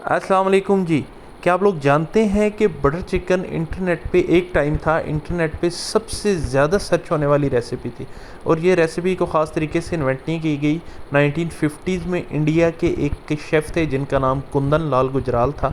अस्सलाम वालेकुम जी। क्या आप लोग जानते हैं कि बटर चिकन इंटरनेट पे एक टाइम था, इंटरनेट पे सबसे ज़्यादा सर्च होने वाली रेसिपी थी। और ये रेसिपी को ख़ास तरीके से इन्वेंट नहीं की गई। 1950s में इंडिया के एक शेफ़ थे जिनका नाम कुंदन लाल गुजराल था।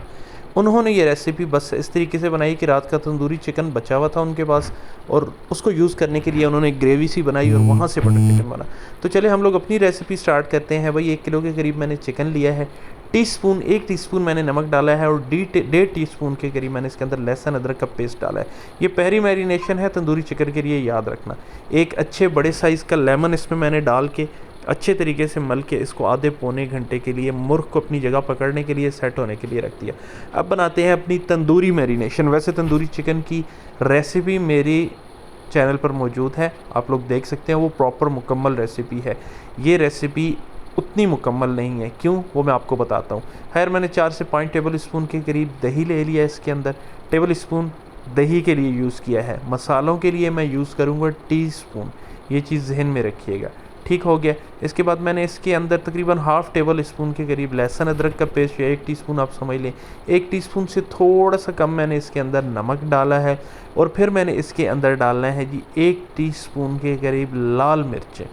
उन्होंने ये रेसिपी बस इस तरीके से बनाई कि रात का तंदूरी चिकन बचा हुआ था उनके पास, और उसको यूज़ करने के लिए उन्होंने एक ग्रेवी सी बनाई और वहाँ से बटर चिकन बना। तो चले हम लोग अपनी रेसिपी स्टार्ट करते हैं। भाई 1 किलो के करीब मैंने चिकन लिया है। टीस्पून 1 टीस्पून मैंने नमक डाला है और 1.5 टीस्पून के करीब मैंने इसके अंदर लहसुन अदरक का पेस्ट डाला है। ये पहली मैरिनेशन है तंदूरी चिकन के लिए, याद रखना। एक अच्छे बड़े साइज़ का लेमन इसमें मैंने डाल के अच्छे तरीके से मल के इसको आधे पौने घंटे के लिए मुर्ख को अपनी जगह पकड़ने के लिए, सेट होने के लिए रख दिया। अब बनाते हैं अपनी तंदूरी मैरिनेशन। वैसे तंदूरी चिकन की रेसिपी मेरी चैनल पर मौजूद है, आप लोग देख सकते हैं। वो प्रॉपर मुकम्मल रेसिपी है। ये रेसिपी उतनी मुकम्मल नहीं है, क्यों वो मैं आपको बताता हूँ। खैर मैंने 4 से 5 टेबल स्पून के करीब दही ले लिया। इसके अंदर टेबल स्पून दही के लिए यूज़ किया है। मसालों के लिए मैं यूज़ करूँगा टीस्पून, ये चीज़ जहन में रखिएगा। ठीक हो गया। इसके बाद मैंने इसके अंदर तकरीबन हाफ़ टेबल स्पून के करीब लहसुन अदरक का पेस्ट, या 1 टीस्पून आप समझ लें। 1 टीस्पून से थोड़ा सा कम मैंने इसके अंदर नमक डाला है। और फिर मैंने इसके अंदर डालना है जी 1 टीस्पून के करीब लाल मिर्चें।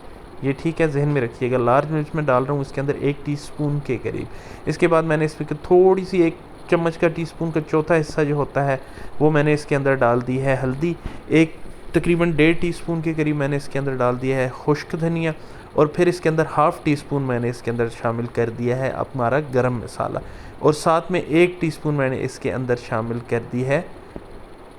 ये ठीक है, जहन में रखिएगा। लार्ज मिर्च में डाल रहा हूँ इसके अंदर 1 टीस्पून के करीब। इसके बाद मैंने इसमें थोड़ी सी 1 चम्मच का टीस्पून का चौथा हिस्सा जो होता है वो मैंने इसके अंदर डाल दी है हल्दी। एक तकरीबन 1.5 टीस्पून के करीब मैंने इसके अंदर डाल दिया है खुश्क धनिया। और फिर इसके अंदर हाफ़ टीस्पून मैंने इसके अंदर शामिल कर दिया है हमारा गरम मसाला। और साथ में 1 टीस्पून मैंने इसके अंदर शामिल कर दी है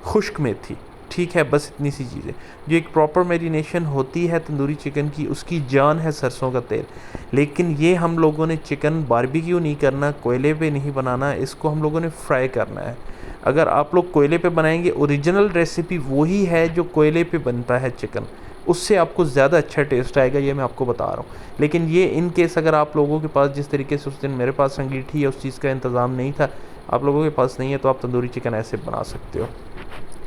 खुश्क मेथी। ठीक है, बस इतनी सी चीज़ें। जो एक प्रॉपर मैरिनेशन होती है तंदूरी चिकन की, उसकी जान है सरसों का तेल। लेकिन ये हम लोगों ने चिकन बारबेक्यू नहीं करना, कोयले पे नहीं बनाना, इसको हम लोगों ने फ्राई करना है। अगर आप लोग कोयले पे बनाएंगे, ओरिजिनल रेसिपी वही है जो कोयले पे बनता है चिकन, उससे आपको ज़्यादा अच्छा टेस्ट आएगा, ये मैं आपको बता रहा हूँ। लेकिन ये इन केस अगर आप लोगों के पास जिस तरीके से उस दिन मेरे पास अंगीठी या उस चीज़ का इंतज़ाम नहीं था, आप लोगों के पास नहीं है, तो आप तंदूरी चिकन ऐसे बना सकते हो।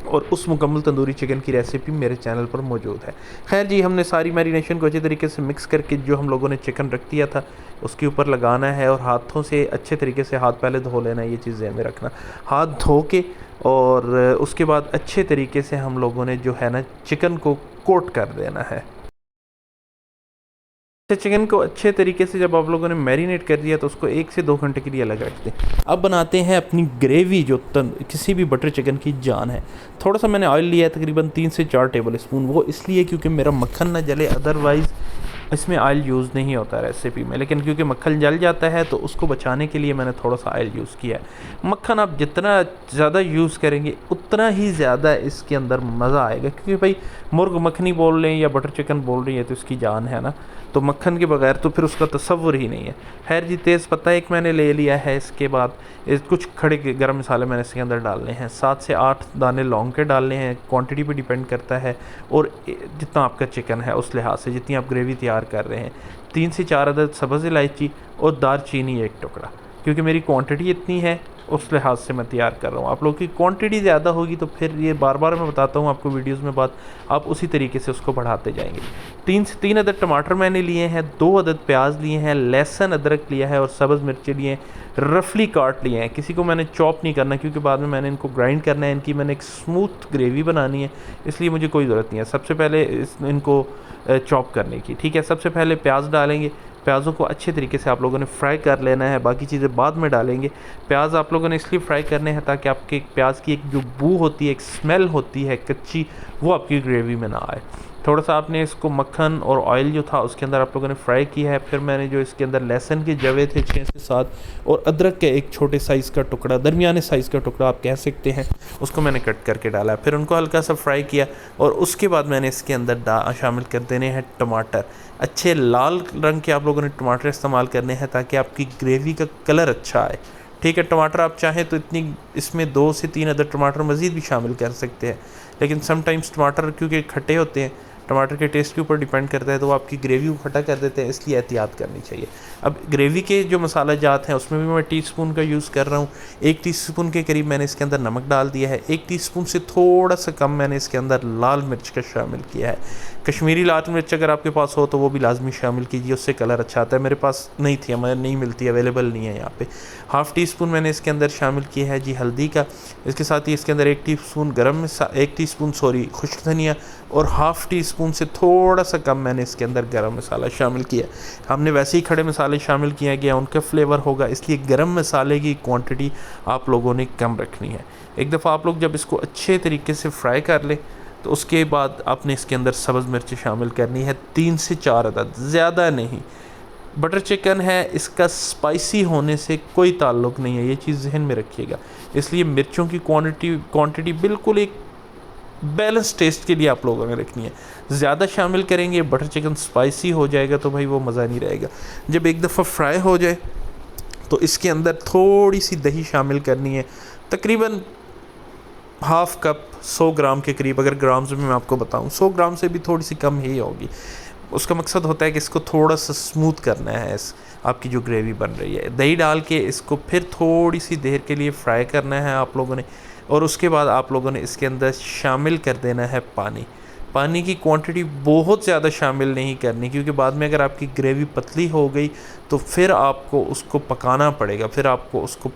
और उस मुकम्मल तंदूरी चिकन की रेसिपी मेरे चैनल पर मौजूद है। खैर जी, हमने सारी मैरिनेशन को अच्छे तरीके से मिक्स करके जो हम लोगों ने चिकन रख दिया था उसके ऊपर लगाना है, और हाथों से अच्छे तरीके से हाथ पहले धो लेना है, ये चीज़ ध्यान में रखना। हाथ धो के और उसके बाद अच्छे तरीके से हम लोगों ने जो है ना चिकन को कोट कर देना है। चिकन को अच्छे तरीके से जब आप लोगों ने मैरिनेट कर दिया तो उसको 1 से 2 घंटे के लिए अलग रख दें। अब बनाते हैं अपनी ग्रेवी, जो किसी भी बटर चिकन की जान है। थोड़ा सा मैंने ऑयल लिया है, तकरीबन 3 से 4 टेबल स्पून। वो इसलिए क्योंकि मेरा मक्खन ना जले, अदरवाइज़ इसमें ऑयल यूज़ नहीं होता रेसिपी में। लेकिन क्योंकि मक्खन जल जाता है तो उसको बचाने के लिए मैंने थोड़ा सा ऑयल यूज़ किया है। मक्खन आप जितना ज़्यादा यूज़ करेंगे उतना ही ज़्यादा इसके अंदर मज़ा आएगा, क्योंकि भाई मुर्ग मखनी बोल रहे हैं या बटर चिकन बोल रही है तो इसकी जान है ना, तो मक्खन के बगैर तो फिर उसका तसव्वुर ही नहीं है। खैर जी, तेज़ पत्ता एक मैंने ले लिया है। इसके बाद कुछ खड़े गरम मसाले मैंने इसके अंदर डालने हैं। 7 से 8 दाने लौंग के डालने हैं। क्वांटिटी पे डिपेंड करता है, और जितना आपका चिकन है उस लिहाज से, जितनी आप ग्रेवी तैयार कर रहे हैं। 3 से 4 अदद सब्ज़ इलायची और दारचीनी 1 टुकड़ा, क्योंकि मेरी क्वांटिटी इतनी है उस लिहाज से मैं तैयार कर रहा हूँ। आप लोगों की क्वांटिटी ज़्यादा होगी तो फिर ये बार बार मैं बताता हूँ आपको वीडियोस में बात, आप उसी तरीके से उसको बढ़ाते जाएंगे। 3 से 3 अदद टमाटर मैंने लिए हैं, 2 अदद प्याज लिए हैं, लहसुन अदरक लिया है और सब्ज़ मिर्ची लिए हैं, रफली काट लिए हैं। किसी को मैंने चॉप नहीं करना, क्योंकि बाद में मैंने इनको ग्राइंड करना है। इनकी मैंने एक स्मूथ ग्रेवी बनानी है, इसलिए मुझे कोई ज़रूरत नहीं है सबसे पहले इनको चॉप करने की। ठीक है, सबसे पहले प्याज डालेंगे। प्याज़ों को अच्छे तरीके से आप लोगों ने फ्राई कर लेना है, बाकी चीज़ें बाद में डालेंगे। प्याज आप लोगों ने इसलिए फ्राई करने हैं ताकि आपके प्याज की एक जो बू होती है, एक स्मेल होती है कच्ची, वो आपकी ग्रेवी में ना आए। थोड़ा सा आपने इसको मक्खन और ऑयल जो था उसके अंदर आप लोगों ने फ्राई किया है। फिर मैंने जो इसके अंदर लहसुन के जवे थे 6 से 7, और अदरक के एक छोटे साइज़ का टुकड़ा, दरमियाने साइज़ का टुकड़ा आप कह सकते हैं, उसको मैंने कट करके डाला। फिर उनको हल्का सा फ्राई किया, और उसके बाद मैंने इसके अंदर शामिल कर देने हैं टमाटर। अच्छे लाल रंग के आप लोगों ने टमाटर इस्तेमाल करने हैं ताकि आपकी ग्रेवी का कलर अच्छा आए। ठीक है, टमाटर आप चाहें तो इतनी इसमें 2 से 3 अदर टमाटर मज़ीद भी शामिल कर सकते हैं, लेकिन समटाइम्स टमाटर क्योंकि खट्टे होते हैं टमाटर के टेस्ट के ऊपर डिपेंड करता है, तो वो आपकी ग्रेवी को खट्टा कर देते हैं, इसलिए एहतियात करनी चाहिए। अब ग्रेवी के जो मसाला जात हैं उसमें भी मैं टीस्पून का यूज़ कर रहा हूँ। 1 टीस्पून के करीब मैंने इसके अंदर नमक डाल दिया है। 1 टीस्पून से थोड़ा सा कम मैंने इसके अंदर लाल मिर्च का शामिल किया है। कश्मीरी लाल मिर्च अगर आपके पास हो तो वो भी लाजमी शामिल कीजिए, उससे कलर अच्छा आता है। मेरे पास नहीं थी, हमारे नहीं मिलती, अवेलेबल नहीं है यहाँ पे। 1/2 टीस्पून मैंने इसके अंदर शामिल किया है जी हल्दी का। इसके साथ ही इसके अंदर 1 टीस्पून एक टीस्पून खुश्क धनिया और 1/2 टीस्पून से थोड़ा सा कम मैंने इसके अंदर गरम मसाला शामिल किया। हमने वैसे ही खड़े मसाले शामिल किया गया, उनका फ्लेवर होगा, इसलिए गरम मसाले की क्वांटिटी आप लोगों ने कम रखनी है। एक दफ़ा आप लोग जब इसको अच्छे तरीके से फ्राई कर लें तो उसके बाद आपने इसके अंदर सब्ज़ मिर्च शामिल करनी है, 3 से 4 अदद, ज़्यादा नहीं। बटर चिकन है, इसका स्पाइसी होने से कोई ताल्लुक़ नहीं है, ये चीज़ जहन में रखिएगा। इसलिए मिर्चों की क्वांटिटी बिल्कुल एक बैलेंस टेस्ट के लिए आप लोगों ने रखनी है। ज़्यादा शामिल करेंगे बटर चिकन स्पाइसी हो जाएगा तो भाई वो मज़ा नहीं रहेगा। जब एक दफ़ा फ्राई हो जाए तो इसके अंदर थोड़ी सी दही शामिल करनी है, तकरीबन 1/2 कप, 100 ग्राम के करीब। अगर ग्राम्स में मैं आपको बताऊं 100 ग्राम से भी थोड़ी सी कम ही होगी। उसका मकसद होता है कि इसको थोड़ा सा स्मूथ करना है, इस आपकी जो ग्रेवी बन रही है। दही डाल के इसको फिर थोड़ी सी देर के लिए फ्राई करना है आप लोगों ने, और उसके बाद आप लोगों ने इसके अंदर शामिल कर देना है पानी। पानी की क्वांटिटी बहुत ज़्यादा शामिल नहीं करनी, क्योंकि बाद में अगर आपकी ग्रेवी पतली हो गई तो फिर आपको उसको पकाना पड़ेगा, फिर आपको उसको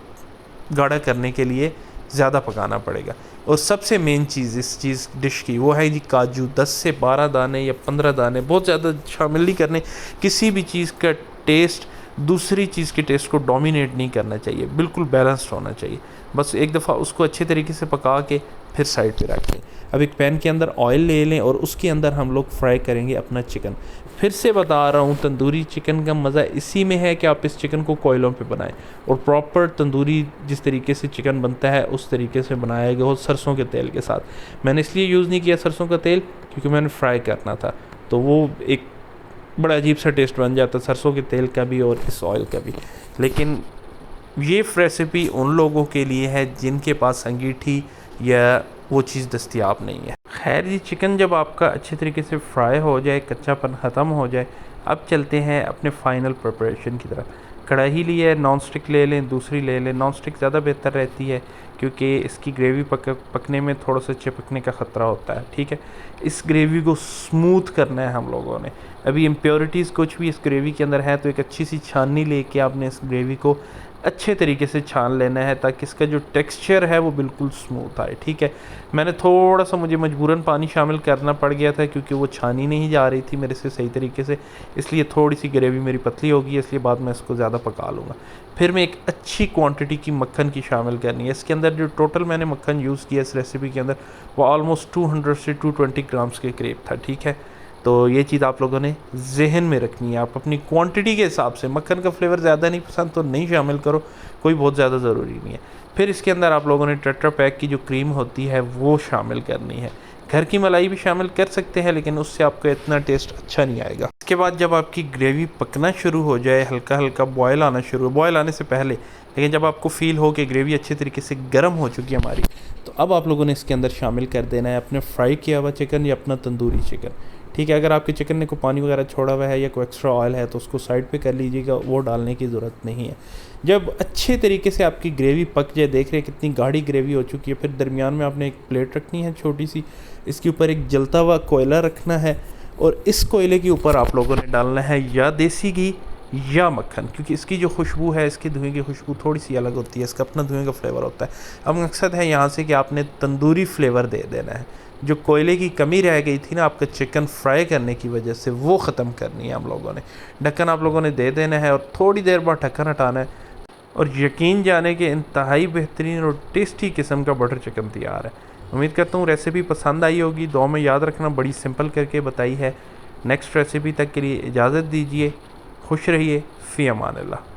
गाढ़ा करने के लिए ज़्यादा पकाना पड़ेगा। और सबसे मेन चीज़ इस डिश की वो है जी काजू। 10 से 12 दाने या 15 दाने, बहुत ज़्यादा शामिल नहीं करने। किसी भी चीज़ का टेस्ट दूसरी चीज़ के टेस्ट को डोमिनेट नहीं करना चाहिए, बिल्कुल बैलेंस्ड होना चाहिए। बस एक दफ़ा उसको अच्छे तरीके से पका के फिर साइड पे रख लें। अब एक पैन के अंदर ऑयल ले लें और उसके अंदर हम लोग फ्राई करेंगे अपना चिकन। फिर से बता रहा हूँ, तंदूरी चिकन का मज़ा इसी में है कि आप इस चिकन को कोयलों पे बनाएं, और प्रॉपर तंदूरी जिस तरीके से चिकन बनता है उस तरीके से बनाया गया हो, सरसों के तेल के साथ। मैंने इसलिए यूज़ नहीं किया सरसों का तेल क्योंकि मैंने फ्राई करना था, तो वो एक बड़ा अजीब सा टेस्ट बन जाता है सरसों के तेल का भी और इस ऑयल का भी। लेकिन ये रेसिपी उन लोगों के लिए है जिनके पास अंगीठी या वो चीज़ दस्तयाब नहीं है। खैर, ये चिकन जब आपका अच्छे तरीके से फ्राई हो जाए, कच्चापन ख़त्म हो जाए, अब चलते हैं अपने फ़ाइनल प्रिपरेशन की तरफ। कढ़ाई ली है, नॉन स्टिक ले लें, दूसरी ले लें। नॉन स्टिक ज़्यादा बेहतर रहती है क्योंकि इसकी ग्रेवी पकने में थोड़ा सा चिपकने का ख़तरा होता है। ठीक है, इस ग्रेवी को स्मूथ करना है हम लोगों ने। अभी इम्प्योरिटीज़ कुछ भी इस ग्रेवी के अंदर है, तो एक अच्छी सी छाननी लेके आपने इस ग्रेवी को अच्छे तरीके से छान लेना है ताकि इसका जो टेक्सचर है वो बिल्कुल स्मूथ आए। ठीक है, मैंने थोड़ा सा, मुझे मजबूरन पानी शामिल करना पड़ गया था क्योंकि वो छानी नहीं जा रही थी मेरे से सही तरीके से, इसलिए थोड़ी सी ग्रेवी मेरी पतली होगी, इसलिए बाद में इसको ज़्यादा पका लूँगा। फिर मैं एक अच्छी क्वांटिटी की मक्खन की शामिल करनी है। इसके अंदर जो टोटल मैंने मक्खन यूज़ किया इस रेसिपी के अंदर वो ऑलमोस्ट 200 से 220 ग्राम्स के करीब था। ठीक है, तो ये चीज़ आप लोगों ने जहन में रखनी है। आप अपनी क्वांटिटी के हिसाब से, मक्खन का फ्लेवर ज़्यादा नहीं पसंद तो नहीं शामिल करो, कोई बहुत ज़्यादा ज़रूरी नहीं है। फिर इसके अंदर आप लोगों ने टेट्रा पैक की जो क्रीम होती है वो शामिल करनी है। घर की मलाई भी शामिल कर सकते हैं लेकिन उससे आपको इतना टेस्ट अच्छा नहीं आएगा। इसके बाद जब आपकी ग्रेवी पकना शुरू हो जाए, हल्का हल्का बॉयल आना शुरू, बॉयल आने से पहले, लेकिन जब आपको फील हो कि ग्रेवी अच्छे तरीके से गर्म हो चुकी है हमारी, तो अब आप लोगों ने इसके अंदर शामिल कर देना है अपने फ्राई किया हुआ चिकन या अपना तंदूरी चिकन। ठीक है, अगर आपके चिकन ने कोई पानी वगैरह छोड़ा हुआ है या कोई एक्स्ट्रा ऑयल है तो उसको साइड पे कर लीजिएगा, वो डालने की ज़रूरत नहीं है। जब अच्छे तरीके से आपकी ग्रेवी पक जाए, देख रहे हैं कितनी गाढ़ी ग्रेवी हो चुकी है, फिर दरमियान में आपने एक प्लेट रखनी है छोटी सी, इसके ऊपर एक जलता हुआ कोयला रखना है और इस कोयले के ऊपर आप लोगों ने डालना है या देसी घी या मक्खन, क्योंकि इसकी जो खुशबू है, इसकी धुएं की खुशबू थोड़ी सी अलग होती है, इसका अपना धुएं का फ्लेवर होता है। अब मकसद है यहाँ से कि आपने तंदूरी फ्लेवर दे देना है। जो कोयले की कमी रह गई थी ना आपका चिकन फ्राई करने की वजह से, वो ख़त्म करनी है हम लोगों ने। ढक्कन आप लोगों ने दे देना है और थोड़ी देर बाद ढक्कन हटाना है और यकीन जाने के इंतहाई बेहतरीन और टेस्टी किस्म का बटर चिकन तैयार है। उम्मीद करता हूँ रेसिपी पसंद आई होगी। दुआ में याद रखना, बड़ी सिंपल करके बताई है। नेक्स्ट रेसिपी तक के लिए इजाज़त दीजिए। खुश रहिए, फ़ी अमान अल्लाह।